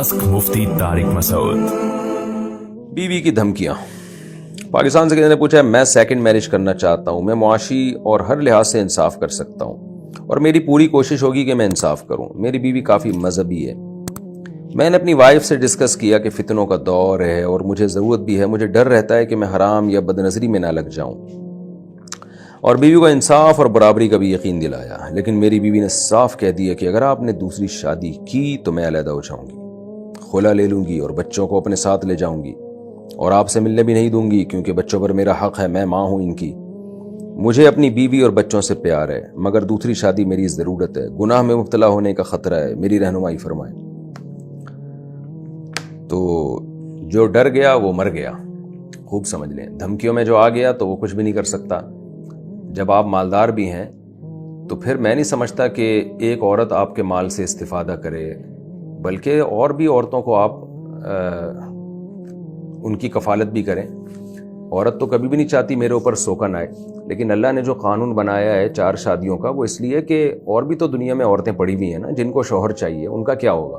Ask मुफ्ती तारिक मसूद। बीवी की धमकियां। पाकिस्तान से किसी ने पूछा है, मैं सेकंड मैरिज करना चाहता हूं, मैं मुआशी और हर लिहाज से इंसाफ कर सकता हूं और मेरी पूरी कोशिश होगी कि मैं इंसाफ करूं। मेरी बीवी काफ़ी मजहबी है। मैंने अपनी वाइफ से डिस्कस किया कि फितनों का दौर है और मुझे ज़रूरत भी है, मुझे डर रहता है कि मैं हराम या बदनज़री में ना लग जाऊं। और बीवी को इंसाफ और बराबरी का भी यकीन दिलाया, लेकिन मेरी बीवी ने साफ कह दिया कि अगर आपने दूसरी शादी की तो मैं अलहदा हो जाऊंगी, खुला ले लूंगी और बच्चों को अपने साथ ले जाऊंगी और आपसे मिलने भी नहीं दूंगी, क्योंकि बच्चों पर मेरा हक है, मैं माँ हूं इनकी। मुझे अपनी बीवी और बच्चों से प्यार है, मगर दूसरी शादी मेरी ज़रूरत है, गुनाह में मुब्तला होने का ख़तरा है, मेरी रहनुमाई फरमाएं। तो जो डर गया वो मर गया, खूब समझ लें। धमकियों में जो आ गया तो वो कुछ भी नहीं कर सकता। जब आप मालदार भी हैं तो फिर मैं नहीं समझता कि एक औरत आपके माल से इस्तिफादा करे, बल्कि और भी औरतों को आप उनकी कफालत भी करें। औरत तो कभी भी नहीं चाहती मेरे ऊपर सोकन आए, लेकिन अल्लाह ने जो कानून बनाया है 4 शादियों का, वो इसलिए कि और भी तो दुनिया में औरतें पड़ी हुई हैं ना, जिनको शौहर चाहिए। उनका क्या होगा?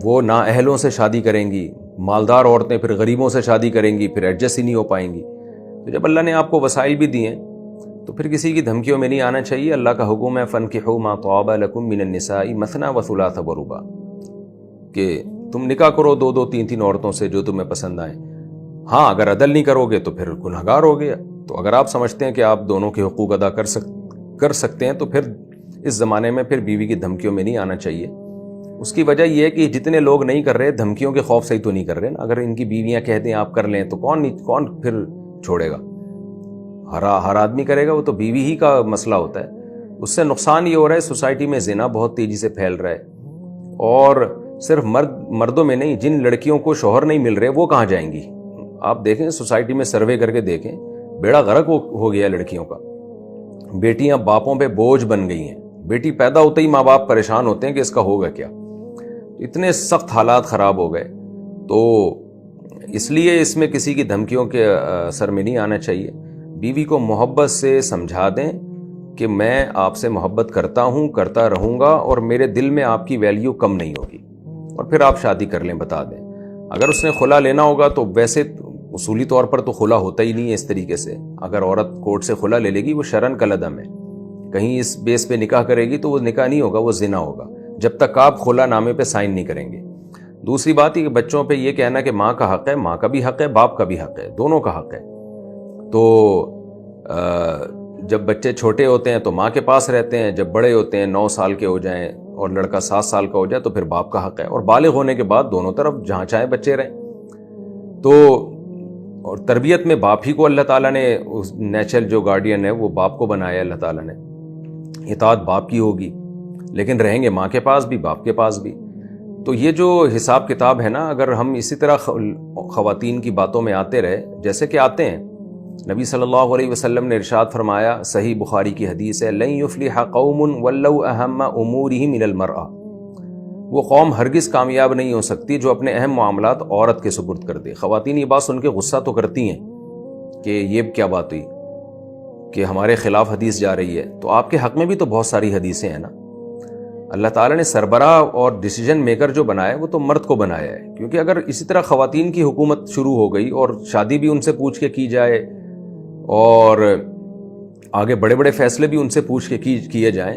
वो नाअहलों से शादी करेंगी, मालदार औरतें फिर गरीबों से शादी करेंगी, फिर एडजस्ट ही नहीं हो पाएंगी। तो जब अल्लाह ने आपको वसाइल भी दिए तो फिर किसी की धमकियों में नहीं आना चाहिए। अल्लाह का हुक्म है, फनकिहू मा तौबा लकुम मिनन निसाई मसना व सुलास व रुबा, कि तुम निकाह करो 2-2, 3-3 औरतों से जो तुम्हें पसंद आए। हाँ, अगर अदल नहीं करोगे तो फिर गुनहगार हो गया। तो अगर आप समझते हैं कि आप दोनों के हुकूक अदा कर सकते हैं तो फिर इस ज़माने में फिर बीवी की धमकियों में नहीं आना चाहिए। उसकी वजह यह है कि जितने लोग नहीं कर रहे, धमकियों के खौफ से ही तो नहीं कर रहे ना। अगर इनकी बीवियां कहते हैं आप कर लें तो कौन फिर छोड़ेगा? हर आदमी करेगा, वो तो बीवी ही का मसला होता है। उससे नुकसान ये हो रहा है, सोसाइटी में जिना बहुत तेजी से फैल रहा है और सिर्फ मर्दों में नहीं, जिन लड़कियों को शौहर नहीं मिल रहे वो कहाँ जाएंगी? आप देखें, सोसाइटी में सर्वे करके देखें, बेड़ा गर्क हो गया लड़कियों का। बेटियां बापों पे बोझ बन गई हैं। बेटी पैदा होते ही माँ बाप परेशान होते हैं कि इसका होगा क्या। इतने सख्त हालात ख़राब हो गए, तो इसलिए इसमें किसी की धमकियों के असर में नहीं आना चाहिए। बीवी को मोहब्बत से समझा दें कि मैं आपसे मोहब्बत करता हूँ, करता रहूँगा और मेरे दिल में आपकी वैल्यू कम नहीं होगी, और फिर आप शादी कर लें, बता दें। अगर उसने खुला लेना होगा तो वैसे उसूली तौर पर तो खुला होता ही नहीं है इस तरीके से। अगर औरत कोर्ट से खुला ले लेगी वो शरन कलदम है। कहीं इस बेस पे निकाह करेगी तो वो निकाह नहीं होगा, वो जिना होगा, जब तक आप खुला नामे पे साइन नहीं करेंगे। दूसरी बात है कि बच्चों पे ये कहना कि माँ का हक है, माँ का भी हक है, बाप का भी हक है, दोनों का हक है। तो जब बच्चे छोटे होते हैं तो माँ के पास रहते हैं, जब बड़े होते हैं 9 साल के हो जाएं और लड़का 7 साल का हो जाए तो फिर बाप का हक है, और बालिग होने के बाद दोनों तरफ जहाँ चाहे बच्चे रहें। तो और तरबियत में बाप ही को अल्लाह ताला ने, उस नेचुरल जो गार्डियन है वो बाप को बनाया अल्लाह ताला ने। इताअत बाप की होगी, लेकिन रहेंगे माँ के पास भी, बाप के पास भी। तो ये जो हिसाब किताब है ना, अगर हम इसी तरह ख़वातीन की बातों में आते रहे जैसे कि आते हैं, नबी सल्लल्लाहु अलैहि वसल्लम ने इरशाद फरमाया, सही बुखारी की हदीस है, लन युफ्लिह कौमुन वल्लौ अहम्म उमूरिहिम मिनल मरअ, वो कौम हरगिज़ कामयाब नहीं हो सकती जो अपने अहम मामलात औरत के सुपुर्द कर दे। ख़वातीन ये बात सुन के गुस्सा तो करती हैं कि ये क्या बात हुई कि हमारे खिलाफ हदीस जा रही है। तो आपके हक़ में भी तो बहुत सारी हदीसें हैं ना। अल्लाह ताला ने सरबराह और डिसीजन मेकर जो बनाया वो तो मर्द को बनाया है, क्योंकि अगर इसी तरह ख़वातीन की हुकूमत शुरू हो गई और शादी भी उनसे पूछ के की जाए और आगे बड़े बड़े फैसले भी उनसे पूछ के किए जाएं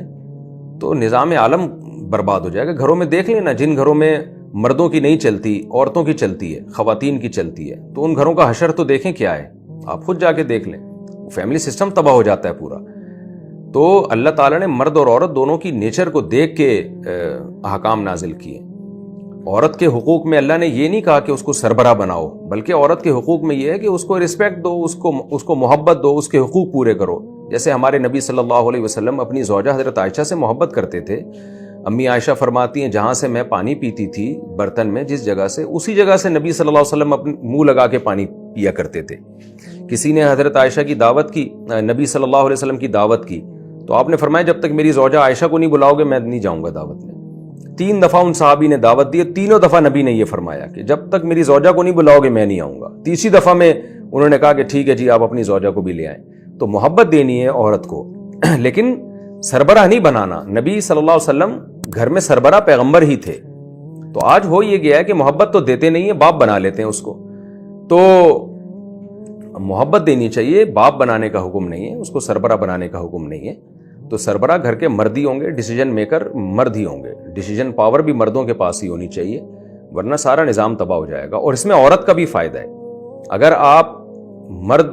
तो निज़ाम आलम बर्बाद हो जाएगा। घरों में देख लेना, जिन घरों में मर्दों की नहीं चलती, औरतों की चलती है, ख़वातीन की चलती है, तो उन घरों का हशर तो देखें क्या है। आप खुद जाके देख लें, फैमिली सिस्टम तबाह हो जाता है पूरा। तो अल्लाह ताला ने मर्द और औरत दोनों की नेचर को देख के अहकाम नाजिल किए। औरत के हुकूक में अल्लाह ने ये नहीं कहा कि उसको सरबराह बनाओ, बल्कि औरत के हुकूक में ये है कि उसको रिस्पेक्ट दो, उसको मोहब्बत दो, उसके हुकूक पूरे करो। जैसे हमारे नबी सल्लल्लाहु अलैहि वसल्लम अपनी ज़ौजा हज़रत आयशा से मोहब्बत करते थे। अम्मी आयशा फरमाती हैं, जहाँ से मैं पानी पीती थी बर्तन में, जिस जगह से, उसी जगह से नबी सल्लल्लाहु अलैहि वसल्लम अपने मुँह लगा के पानी पिया करते थे। किसी ने हज़रत आयशा की दावत की, नबी सल्लल्लाहु अलैहि वसल्लम की दावत की, तो आपने फरमाया जब तक मेरी ज़ौजा आयशा को नहीं बुलाओगे मैं नहीं जाऊँगा दावत में। 3 दफ़ा उन सहाबी ने दावत दी, तीनों दफ़ा नबी ने यह फरमाया कि जब तक मेरी ज़ौजा को नहीं बुलाओगे मैं नहीं आऊँगा। तीसरी दफ़ा में उन्होंने कहा कि ठीक है जी, आप अपनी ज़ौजा को भी ले आएँ। तो मोहब्बत देनी है औरत को, लेकिन सरबराह नहीं बनाना। नबी सल्लल्लाहु अलैहि वसल्लम घर में सरबराह पैगंबर ही थे। تو آج ہو یہ گیا ہے کہ محبت تو دیتے نہیں ہیں، باپ بنا لیتے ہیں اس کو. تو محبت دینی چاہیے، باپ بنانے کا حکم نہیں ہے، اس کو سربراہ بنانے کا حکم نہیں ہے. تو سربراہ گھر کے مرد ہی ہوں گے، ڈیسیجن میکر مرد ہی ہوں گے، ڈیسیجن پاور بھی مردوں کے پاس ہی ہونی چاہیے، ورنہ سارا نظام تباہ ہو جائے گا. اور اس میں عورت کا بھی فائدہ ہے. اگر آپ مرد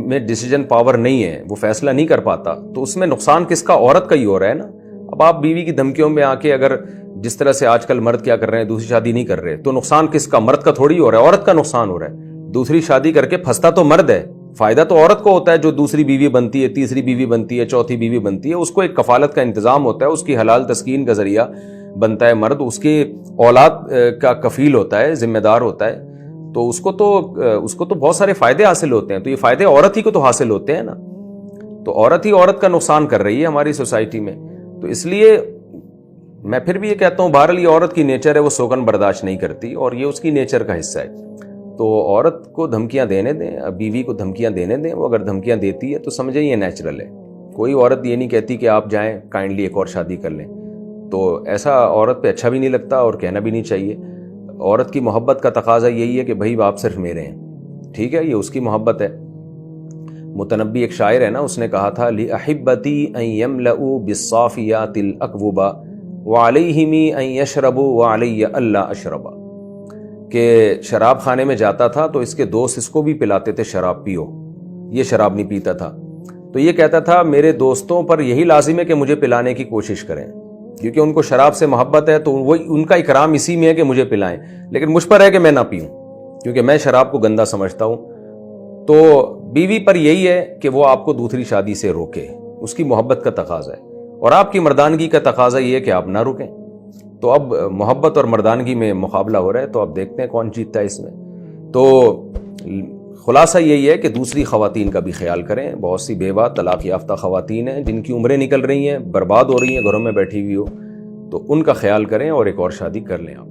میں ڈیسیجن پاور نہیں ہے، وہ فیصلہ نہیں کر پاتا، تو اس میں نقصان کس کا؟ عورت کا ہی ہو رہا ہے نا. اب آپ بیوی کی دھمکیوں میں آ کے اگر جس طرح سے آج کل مرد کیا کر رہے ہیں، دوسری شادی نہیں کر رہے، تو نقصان کس کا؟ مرد کا تھوڑی ہو رہا ہے، عورت کا نقصان ہو رہا ہے. دوسری شادی کر کے پھنستا تو مرد ہے، فائدہ تو عورت کو ہوتا ہے. جو دوسری بیوی بنتی ہے، تیسری بیوی بنتی ہے، چوتھی بیوی بنتی ہے، اس کو ایک کفالت کا انتظام ہوتا ہے، اس کی حلال تسکین کا ذریعہ بنتا ہے مرد، اس کی اولاد کا کفیل ہوتا ہے، ذمہ دار ہوتا ہے. تو اس کو تو بہت سارے فائدے حاصل ہوتے ہیں. تو یہ فائدے عورت ہی کو تو حاصل ہوتے ہیں نا. تو عورت ہی عورت کا نقصان کر رہی ہے ہماری سوسائٹی میں. تو اس لیے میں پھر بھی یہ کہتا ہوں، بہرحال یہ عورت کی نیچر ہے، وہ سوگن برداشت نہیں کرتی، اور یہ اس کی نیچر کا حصہ ہے. تو عورت کو دھمکیاں دینے دیں، بیوی کو دھمکیاں دینے دیں. وہ اگر دھمکیاں دیتی ہے تو سمجھیں یہ نیچرل ہے. کوئی عورت یہ نہیں کہتی کہ آپ جائیں کائنڈلی ایک اور شادی کر لیں. تو ایسا عورت پہ اچھا بھی نہیں لگتا اور کہنا بھی نہیں چاہیے. عورت کی محبت کا تقاضا یہی ہے کہ بھائی آپ صرف میرے ہیں. ٹھیک ہے، یہ اس کی محبت ہے. متنبی ایک شاعر ہے نا، اس نے کہا تھا لِأَحِبَّتِي أَن يَمْلَؤُوا بِالصَّافِيَاتِ الْأَكْوَبَ وَعَلَيْهِمِ أَن يَشْرَبُوا وَعَلَيَّ أَلَّا أَشْرَبَ، کہ شراب خانے میں جاتا تھا تو اس کے دوست اس کو بھی پلاتے تھے شراب پیو، یہ شراب نہیں پیتا تھا. تو یہ کہتا تھا میرے دوستوں پر یہی لازم ہے کہ مجھے پلانے کی کوشش کریں، کیونکہ ان کو شراب سے محبت ہے، تو وہ ان کا اکرام اسی میں ہے کہ مجھے پلائیں. لیکن مجھ پر ہے کہ میں نہ پیوں، کیونکہ میں شراب کو گندا سمجھتا ہوں. تو بیوی پر یہی ہے کہ وہ آپ کو دوسری شادی سے روکے، اس کی محبت کا تقاضا ہے. اور آپ کی مردانگی کا تقاضا یہ ہے کہ آپ نہ رکیں. تو اب محبت اور مردانگی میں مقابلہ ہو رہا ہے، تو اب دیکھتے ہیں کون جیتتا ہے اس میں. تو خلاصہ یہی ہے کہ دوسری خواتین کا بھی خیال کریں. بہت سی بیوہ طلاق یافتہ خواتین ہیں جن کی عمریں نکل رہی ہیں، برباد ہو رہی ہیں، گھروں میں بیٹھی ہوئی ہو، تو ان کا خیال کریں اور ایک اور شادی کر لیں آپ.